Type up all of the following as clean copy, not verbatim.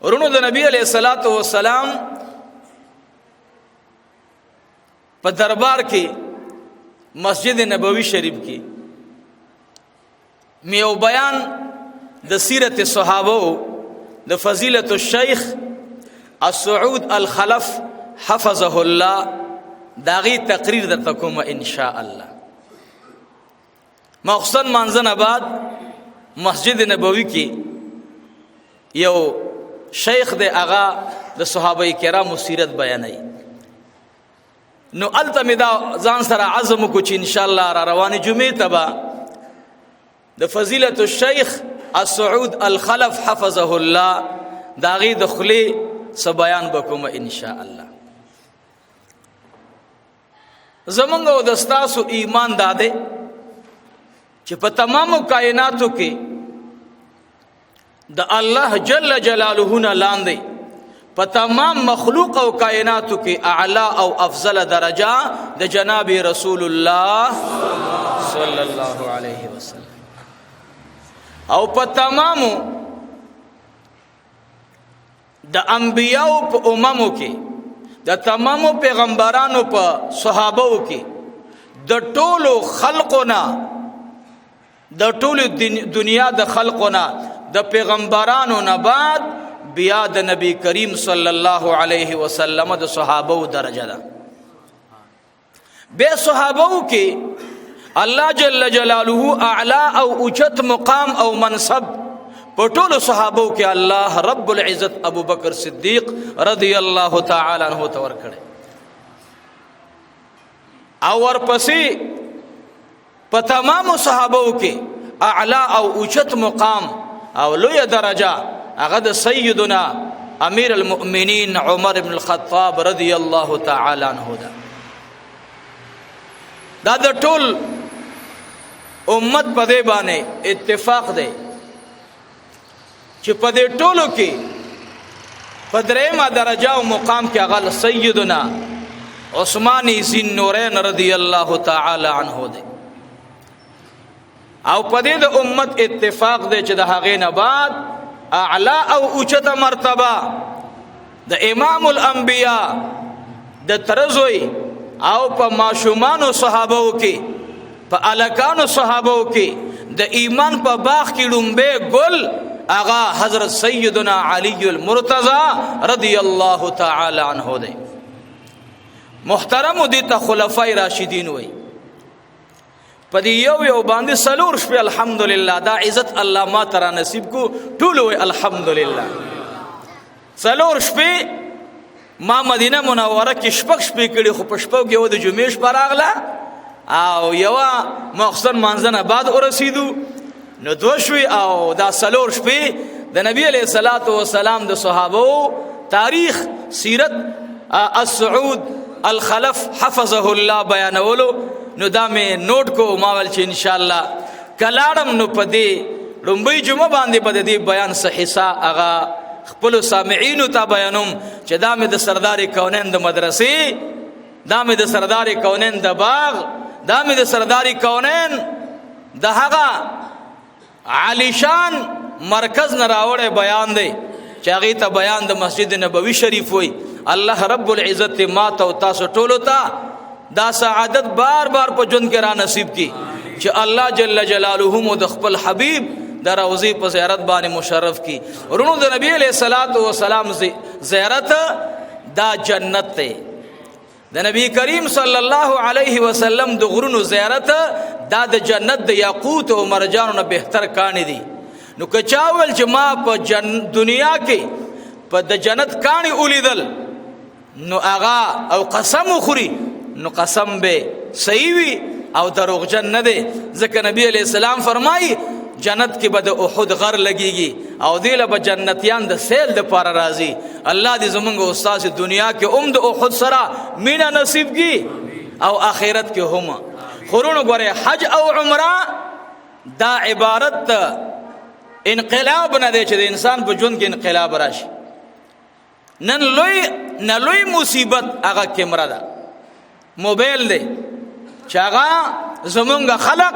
ورونو د نبی علیہ الصلوۃ والسلام په دربار کې مسجد نبوی شریف کې میو بیان د سیرت صحابه د فضیلت الشیخ السعود الخلف حفظه الله داغي تقریر درته کوم ان شاء الله. مخصن منځن بعد مسجد نبوی کې یو شیخ د اغا د صحابه کرامو سیرت بیانای. نو التمدا ځان سره عزم کو چې ان شاء الله را رواني جمعې تبا د فضیلت الشیخ السعود الخلف حفظه الله داغي دخلي س بیان بکوم ان شاء الله. زمونږ او دستاسو ایمان داده چې په تمامو کائناتو کې د الله جل جلاله نه لاندې په تمام مخلوق او کائناتو کې اعلی او افضل درجه د جناب رسول الله صلی الله علیه وسلم او په تمامو د انبیاء په اممو کې د تمامو پیغمبرانو په صحابهو کې د ټولو خلقنا د ټولو دنیا د خلقنا د پیغمبرانو نه بعد بیا د نبی کریم صلی الله علیه وسلم د صحابهو درجه ده. به صحابهو کې الله جل جلاله اعلی او اوچت مقام او منصب په ټولو صحابو کې الله رب العزت ابو بکر صدیق رضی الله تعالی عنہ تور کړي او ورپسې په تمامو صحابو کې اعلی او اوچت مقام او لوی درجه هغه د سیدنا امیر المؤمنین عمر بن الخطاب رضی الله تعالی عنہ دا د ټول امت په دې باندې اتفاق دی چې په دې ټولو کې په درېمه درجه او مقام کې هغه سیدنا عثمان ذی النورین رضی الله تعالی عنہ دی او په دې د امت اتفاق دی چې د هغې نه بعد اعلی او اوچته مرتبه د امام الانبیاء د ترزوی او په ماشومانو صحابو کې په الکانو صحابو کې د ایمان په باغ کې لومبه ګل آغا حضرت سیدنا علی المرتضی رضی الله تعالی عنہ دی. محترم دي ته خلفای راشدین وای په دې یو باندې سلور شپه الحمدلله دا عزت الله ما ترا نصیب کو ټول وای الحمدلله. سلور شپه ما مدینه منوره کې شپه کړي خو په شپه کې و د جمعې شپه راغله او یو مخصن منځنه بعد ورسیدو نو دوشوی او دا سلور شپې د نبی علیہ الصلوۃ والسلام د صحابه تاریخ سیرت السعود الخلف حفظه الله بیانولو نو دا مې نوٹ کو ماول چې ان شاء الله کلاړم نو پدې لومبي جمعه باندې پدې بیان صحیحا اغا خپل سامعين ته بیانوم چې دا مې د سردار کونین د مدرسې دا مې د سردار کونین د باغ دا مې د سردار کونین د هغه عالیشان مرکز نراوړې بیان دی چې هغه ته بیان د مسجد نبوی شریف وي. الله رب العزت ما ته او تاسو ټولو ته دا سعادت بار بار په جون کې را نصیب کی چې الله جل جلاله مو د خپل حبیب د روضی په زیارت باندې مشرف کی. ورونو د نبی علیہ الصلوۃ والسلام زیارت دا جنت ته د نبی کریم صلی الله علیه وسلم د غرونو زیارت دا د جنت د یاقوت او مرجانو نه بهتر کانی دي. نو کچاول چې ما په دنیا کې په د جنت کانی اولیدل نو آغا او قسم خوري نو قسم به صحیح وي او دروغجن نه دی ځکه نبی علیہ السلام فرمایي جنت کې به د احد غر لګيږي او دیله به جنتیان د سیل د پاره راځي. الله دې زمونږ استاد دنیا کې د احد سره مینا نصیب کی او آخرت کې هم. خورونو غره حج او عمره دا عبارت انقلاب نه دی چې د انسان په ژوند کې انقلاب راشي. نن لوی مصیبت هغه کیمرا ده موبایل دی چې هغه زمونږ خلق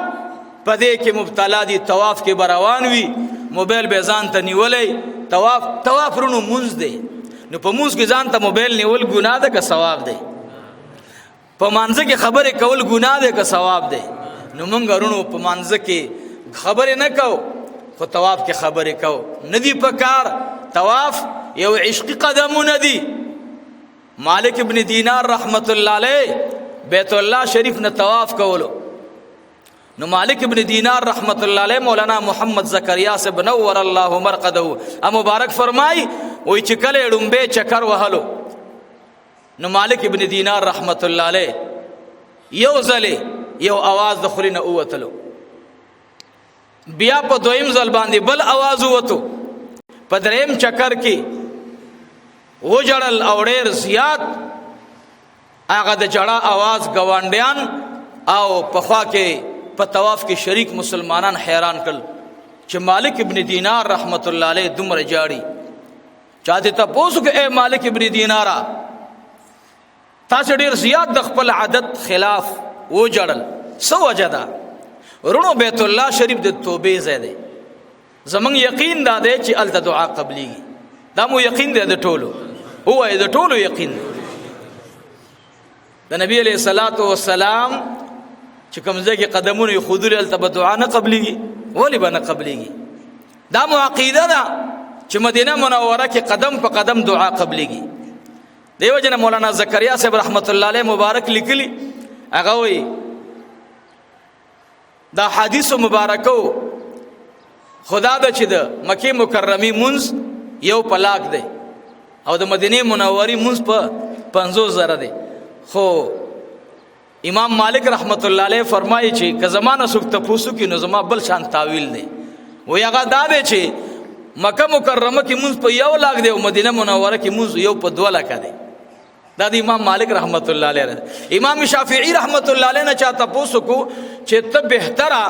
پدې کې مبتلا دي. طواف کې بروان وي موبایل به ځان ته نیولې طواف رونو منځ دی. نو په منځ کې ځان ته موبایل نیول ګناه ده که ثواب دی؟ په مانځه کې خبرې کول ګناه ده که ثواب دی؟ نو مونږ رونو په مانځه کې خبرې نه کو، خو طواف کې خبرې کو. ندی په کار. طواف یو عشقی قدمونه دي. مالک ابن دینار رحمت الله علیه بیت الله شریف نه طواف کولو. نو مالک ابن دینار رحمت الله علیه مولانا محمد زکریا سے بنور الله مرقده مبارک فرمای وای چې کله ډومبه چکر وهلو نو مالک ابن دینار رحمت الله علیه یو ځله یو आवाज د خورینه اوتلو، بیا په دویم ځل باندې بل आवाज وته، په دریم چکر کې وجړل او ډېر زیات هغه د جړه आवाज گوانډیان او په خوا کې په طواف کې شریک مسلمانان حیران کړل چې مالک ابن دینار رحمت الله علیه دومره جاړي. چاته تاسو کې اے مالک ابن دینارا تاسو ډیر زیات د خپل عادت خلاف و جړل، سو وجدا رونو بیت الله شریف د توبې ځای دی. زمون یقین دا دی چې ال دعا قبليږي. دا مو یقین دی د ټولو، هو د ټولو یقین دی. د نبی علیہ الصلوۃ والسلام چې کومځه کې قدمونه خودل ال تب دعا نه قبليږي، ولی به نه قبليږي؟ دا مو عقیده ده چې مدینه منوره کې قدم په قدم دعا قبليږي. دیو جن مولانا زکریا صاحب رحمت الله علیه مبارک لیکلی، هغه وی دا حدیث مبارکو خدا د چې د مکه مکرمه منز یو پلاک دی او د مدینه منورې منز په 50,000 دی. خو امام مالک رحمت الله علیه فرمایي چې که زمانہ سوک تاسو کې نو زما بل شان تعویل دی. وی هغه دا دی چې مکه مکرمه کې منز په 1 لاک دی او مدینه منوره کې منز یو په 2 لاک دی. دا د امام مالک رحمت الله علیه. امام شافعی رحمت الله علیه نه چاته پوسو کو چې ته بهتره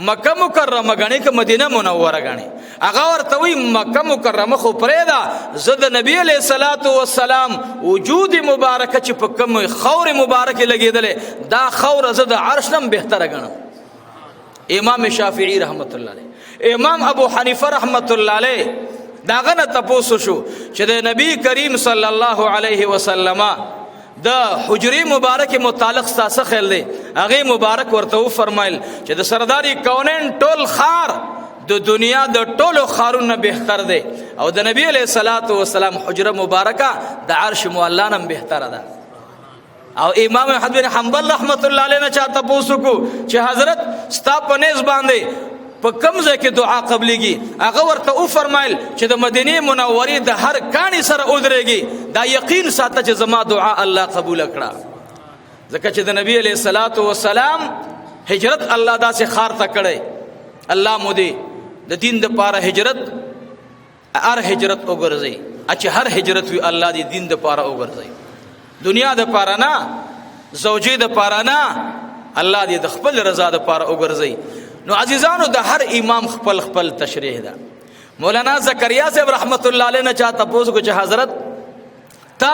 مکه مکرمه غنی که مدینه منوره غنی؟ هغه ورته وی مکه مکرمه خو پرېدا زد نبی علیہ الصلوۃ والسلام وجود مبارکه چې په کوم خور مبارکه لګیدل دا خور زد عرش نم بهتره غنم. امام شافعی رحمت الله علیه. امام ابو حنیفه رحمت الله علیه داغه نه تاسو شو چې د نبی کریم صلی الله علیه وسلم د حجری مبارک متعلق ساسه خل دی. هغه مبارک ورته فرمایل چې د سرداری کونین ټول خار د دنیا د ټولو خارونو بهتر دی او د نبی علیہ الصلوۃ والسلام حجره مبارکه د عرش مولا نم بهتر ده. او امام احمد بن حنبل رحمت الله علیه نه چاته پوسو کو چې حضرت ستا په نس باندې په کوم ځای کې دعا قبليږي؟ هغه ورته او فرمایل چې د مدینه منورې د هر کانی سره ودرېږي. دا یقین ساته چې زما دعا الله قبول کړه، ځکه چې د نبی علیہ الصلوۃ والسلام هجرت الله داسې خار ته کړي. الله مو دې د دین د پاره هجرت هر هجرت وګرځي، چې هر هجرت وی الله دې دین د پاره وګرځي، دنیا د پاره نه، زوجې د پاره نه، الله دې د خپل رضا د پاره وګرځي. نو عزیزانو د هر امام خپل خپل تشریح ده. مولانا زکریا صاحب رحمت الله علیه نه چاته پوښتنه کو چې حضرت تا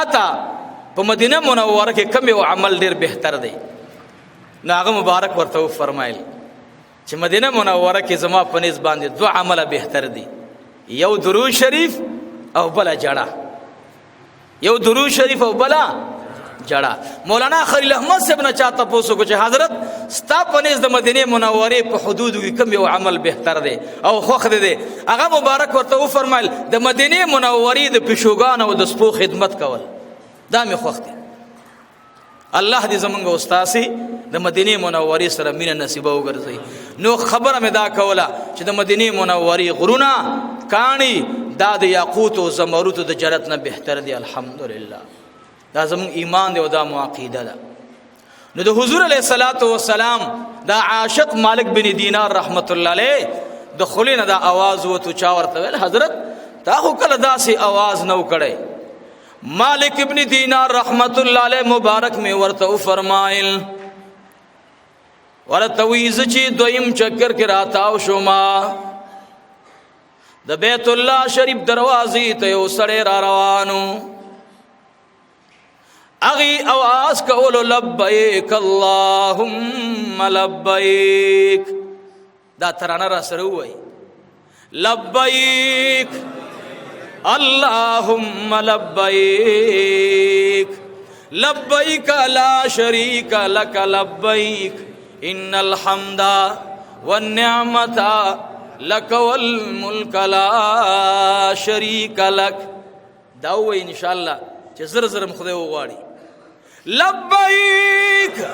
په مدینه منوره کې کوم یو عمل ډیر بهتر دی؟ نو هغه مبارک ورته فرمایل چې مدینه منوره کې زما په نس باندې 2 عمله بهتر دي، یو درود شریف او بل جړه. یو درود شریف او بل جړه. مولانا خلیل احمد صاحب نه چاته پوښتنه کو چې حضرت ستا په نس د مدینه منوره په حدودو کې کوم یو عمل بهتر دی او خوښ دی؟ هغه مبارک ورته فرمایل د مدینه منوره د پښوګان او د سپو خدمت کول، دا مې خوښ دی. الله دې زمونږ استاد د مدینه منوره سره مینه نصیب وګرځي. نو خبره مې دا کوله چې د مدینه منوره غرونه کانی دا د یاقوت او زمرد د جنت نه بهتر دی. الحمدلله دا زمون ایمان دی او دا عقیده ده. نو د حضور علیہ الصلوۃ والسلام دا عاشق مالک بن دینار رحمت الله علیه د خلینه دا आवाज وته چا ورته ویل حضرت تا خو کله داسې आवाज نو کړي؟ مالک ابن دینار رحمت الله علیه مبارک می ورته فرمایل ورته ویز چې دویم چکر کې راتاو شوما د بیت الله شریف دروازې ته یو سړی را روانو، اغي आवाज کولو لبیک اللهم لبیک. دا ترانه را سره وای لبیک اللهم لبیک لبیک لا شریک لک لبیک ان الحمد والنعمت لک والملک لا شریک لک. دا وای ان شاء الله چې زر زر خدای وغواړي. لبیک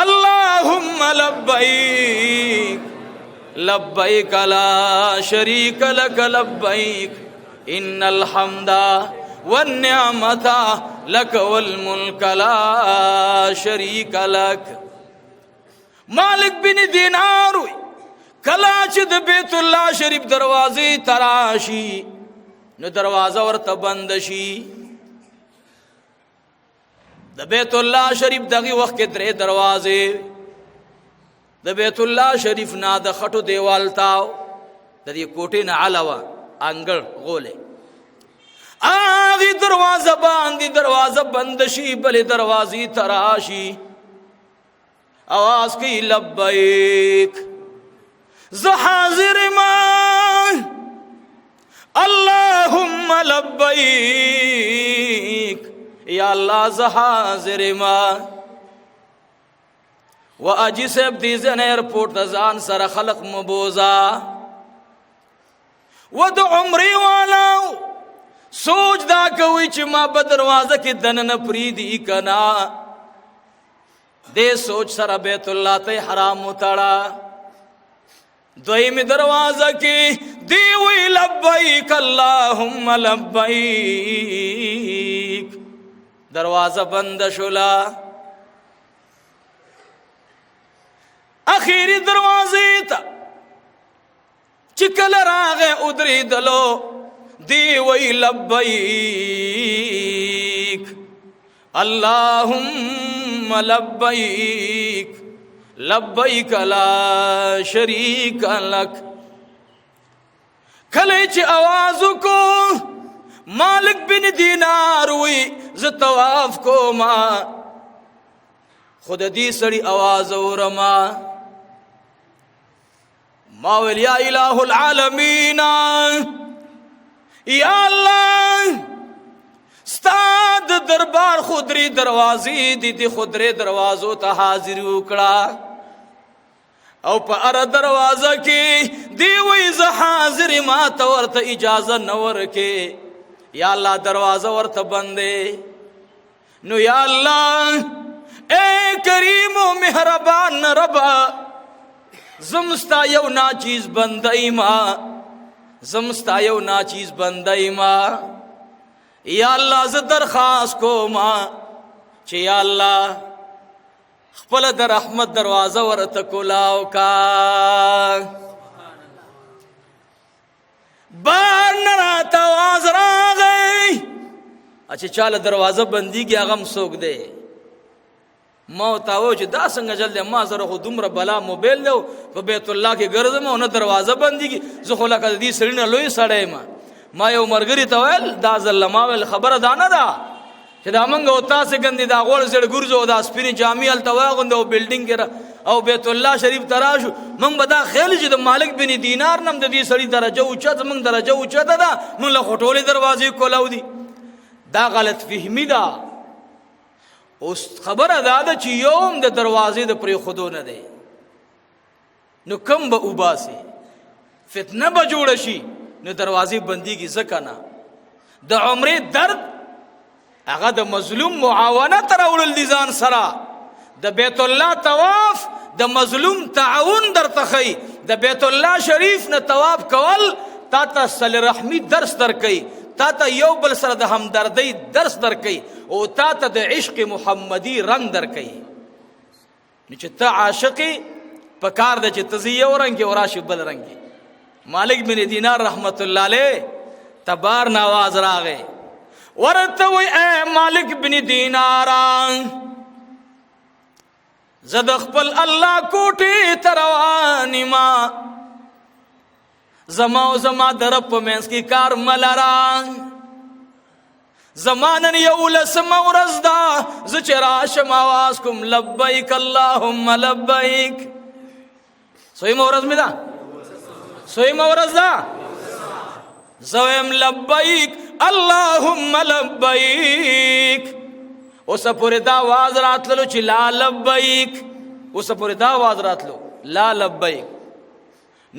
اللهم لبیک لبیک لا شریک لک لبیک ان الحمد والنعمت لک والملک لا شریک لک. مالک بن دینار کلا چې د بیت الله شریف دروازې تراشي نو دروازه ورته بند شي. د بیت الله شریف دغه وخت کې درې دروازې د بیت الله شریف نه د خټو دیوال تاو د دې کوټې نه علاوه انګړ غولې اغه دروازه باندې دروازه بند شي بلې دروازې تراشي आवाज کی لبیک ز حاضر ما اللهم لبیک یا اللہ ز حاضر ما. و اجی صاحب دیزن ایرپورٹ دزان سر خلق مبوزا و د عمری والاو سوچ دا کوي چې ما په دروازه کې دننه پریدي کنا دې سوچ سره بیت الله ته حرام وتاړه. دویمه دروازه کې دی وی لبیک اللهم لبیک دروازه بند شولا. اخیری دروازه ته چې کله راغه ادری دلو دی وی لبیک اللهم لبیک لبیک لا شریک لک. کله چې आवाज کو مالک بن دینار وی ز طواف کو ما خود دې سړی आवाज اورما ما ویل یا الہ العالمین یا الله ستاد دربار خودری دروازې دي خودری دروازو ته حاضر وکړه او په ار دروازه کې دی وی ز حاضر ما ته ورته اجازه نور کې یا الله دروازه ورته بندې نو یا الله اے کریم و مهربان ربا زمستا یو ناچیز بندای ما زمستا یو ناچیز بندای ما یا الله ز درخواست کوما چې یا الله خپل د رحمت دروازه ورته کولاو کا بار نراته आवाज راغی اچھا چاله دروازه بندي کې هغه مسوک دی ما تاو چې دا څنګه جلد ما سره خو دومره بلا موبایل له په بیت الله کې ګرځم او نه دروازه بندي کې زه خو لکه دې سړی نه لوی سړی ما یو مرګري ته ویل دا ځل ما ویل خبره دانه دا چې دا منګ او تاسو ګندې دا غوړ سړ ګرځو دا سپینې جامې ال تواغند او بلډینګ کې او بیت الله شریف تراشو من بدا خیال چې د مالک بن دینار نم د دې سړی درجه اوچت من درجه اوچت ده من له خټولې دروازې کولاو دي دا غلط فهمی ده. اوس خبره ده چې یوم د دروازې د پرې خودو نه ده نو کم به وباسي فتنه به جوړ شي نو دروازې بندي کی زکنا د عمره درد هغه د مظلوم معاونت راول دي ځان سره د بیت الله طواف د مظلوم تعاون درته خي د بیت الله شریف نه طواف کول تا ته صله رحمی درس درکې تا ته یو بل سره د همدردی درس درکې او تا ته د عشق محمدي رنگ درکې چې ته عاشقي پکار د چې تزیه ورنګ او راشي بل رنګ. مالک بن دینار رحمت الله علیه تبار نواز راغه ورته وی اے مالک بن دینار زد خپل الله کوټه تروانی ما زما او زما در په منس کی کار ملرا زمانن یو لسم ورزدا ز چرا شم आवाज کوم لبیک اللهم لبیک سوی مورز می دا سوی مورز دا زویم لبیک اللهم لبیک. اوس پورې دا आवाज راتلو چې لا لبیک، اوس پورې دا आवाज راتلو لا لبیک.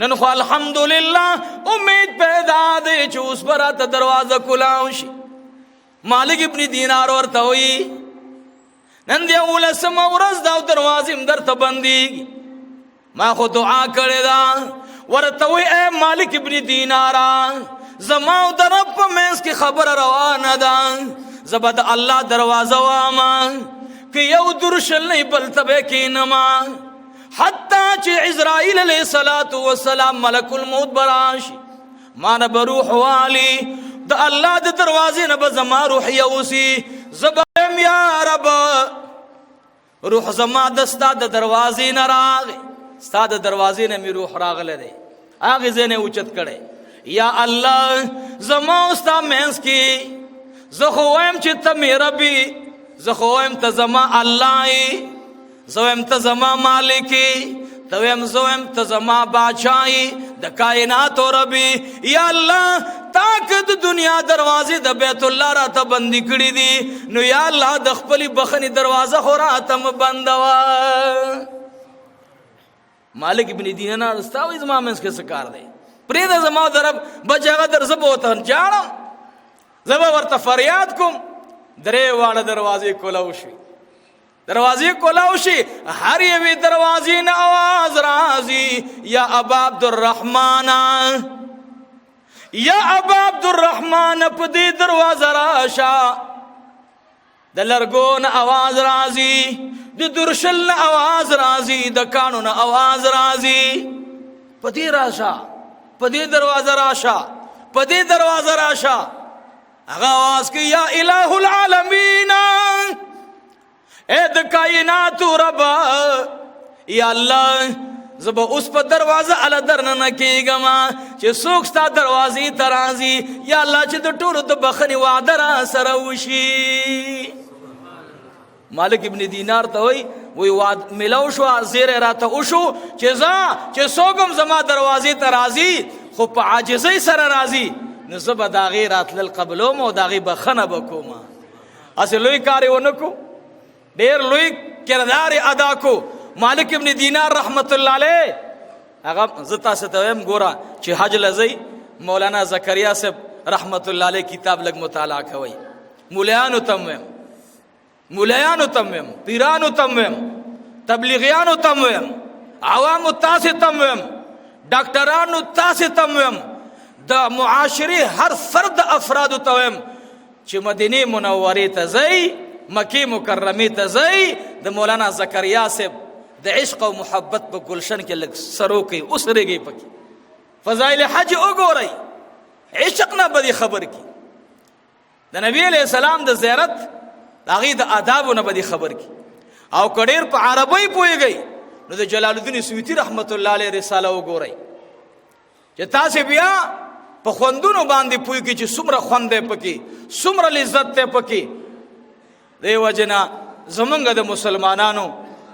نن خو الحمدلله امید پیدا دی چې اوس براته دروازه کلاو شي. مالک ابن دینار ورته وی نن دی ولسم ورځ دا دروازې درته بندي، ما خو دعا کړې ده. ورته وی اے مالک ابن دینارا زما او در رب په منځ کې خبر روانه ده، زبا د الله دروازه واما که یو درشل نه بل تبه کینما حتی چې عزرائیل علیہ الصلوۃ والسلام ملک الموت براش ما نه بروح والی د الله د دروازې نه به زما روح یوسی. زبا یا رب روح زما دستا د دروازې نه راغی، ستا د دروازې نه می روح راغله دی، هغه زنه اوچت کړي. یا الله زما استا مینس کی زه خو وایم چې ته می ربي، زه خو وایم ته زما الله ای، زه وایم ته زما مالک ای، ته وایم زه وایم ته زما بادشاہی د کائنات او ربي. یا الله تا که د دنیا دروازې د بیت الله را ته بندي کړې دي، نو یا الله د خپل بخنی دروازه خو را ته بندوا. مالک ابن دینار استاوي زما منس کې سکار دی، پرې د زما درب بچاغه در زبوتن جاړم، زبا ورته فریاد کوم. درې واړه دروازې کولاو شي، دروازې کولاو شي، هر یوې دروازې نه आवाज راځي یا ابا عبدالرحمن، یا ابا عبدالرحمن په دې دروازه راشه. د لرګو نه आवाज راځي، د درشل نه आवाज راځي، د کانو نه आवाज راځي. په دې راشه، په دې دروازه راشه، په دې دروازه راشه. هغه आवाज کوي یا الہ العالمین، اے د کائنات رب، یا الله زبا اوس په دروازه ال درنه نکیګم چې څوک ستا دروازې ته راځي. یا الله چې د ټولو د بخنی وعده را سره وشي. مالک ابن دینار ته وی وعد ملو شو، زیر راته وشو چې څوک زما دروازې ته راځي خو په عاجزۍ سره راځي، نو زه به د هغې راتلل قبلوم او د هغې بخنه به کوم. هسې لوی کار یې ونه کو، ډېر لوی کردار یې ادا کو. مالک ابن دینار رحمت الله علیه هغه زه تاسو ته وایم ګوره چې حج لځئ مولانا زکریا صاحب رحمت الله علیه کتاب لږ مطالعه کوئ. مولیانو ته ویم، مولیانو ته ویم، پیرانو ته ویم، تبلیغیانو ته ویم، عوامو تاسې ته ویم، ډاکټرانو تاسې ته ویم، د معاشري هر فرد افرادو ته ویم چې مدینه منورې ته ځئ، مکې مکرمې ته ځئ، د مولانا زکریا صاحب د عشق او محبت په گلشن کې لږ سرو کوي، اوسرېږئ پکې، فضایل حج وګورئ، عشق نه بدې خبر کی، د نبی علیہ السلام د زیارت د هغې د آدابو نه بدې خبر کی. او که ډېر په عربۍ پوهېږئ نو د جلال الدین سیوطي رحمت الله علیه رساله وګورئ چې تاسې بیا په خوندونو باندې پوهېږئ چې څومره خوند دی پکې، څومره لذت دی پکې. دې وجې نه زمونږ د مسلمانانو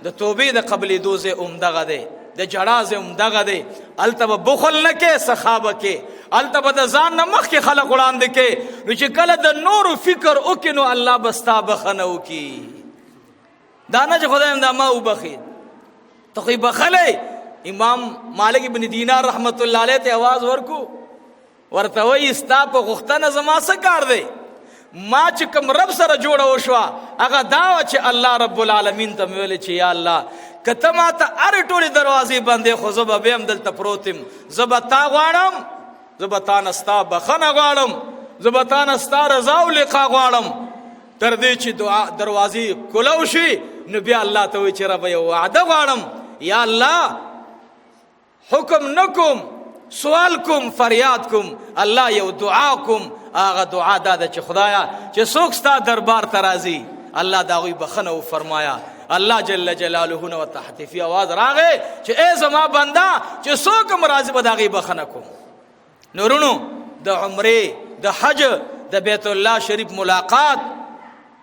د توبې د قبلېدو ځای همدغه دی، د جړا ځای همدغه دی. هلته به بخل نه کې، سخا به کې، هلته به د ځان نه مخکې خلک وړاندې کې، نو چې کله د نورو فکر وکړي نو الله به ستا بخنه وکړي. دا نه چې خدایم دا ما وبخید، ته خو یې بخلی. امام مالک ابن دینار رحمت الله علیه ته آواز ورکو، ورته وایي ستا په غوښتنه زما څه کار دی؟ ما چې کوم رب سره جوړه وشوه هغه دا وه چې الله رب العالمین ته مې ویلې چې یا الله که ته ما ته هرې ټولې دروازې بندې، خو زه به بیا هم دلته پروت یم، زه به تا غواړم، زه به تا نه ستا بخنه غواړم، زه به تا نه ستا رضا او لقا غواړم. تر دې چې دروازې کولو شي نو بیا الله ته وایي چې ربه یو وعده غواړم، یا الله حکم نکوم، سوال کوم، فریاد کوم، الله یو دعا کوم. هغه دعا دا ده چې خدایا چې څوک ستا دربار ته راځي الله د هغوی بخنه وفرمایا. الله جل جلاله نه ورته هتفي آواز راغی چې ای زما بنده چې څوک هم راځي به د هغې بخنه کوم. نورونو د عمرې، د حج، د بیت الله شریف ملاقات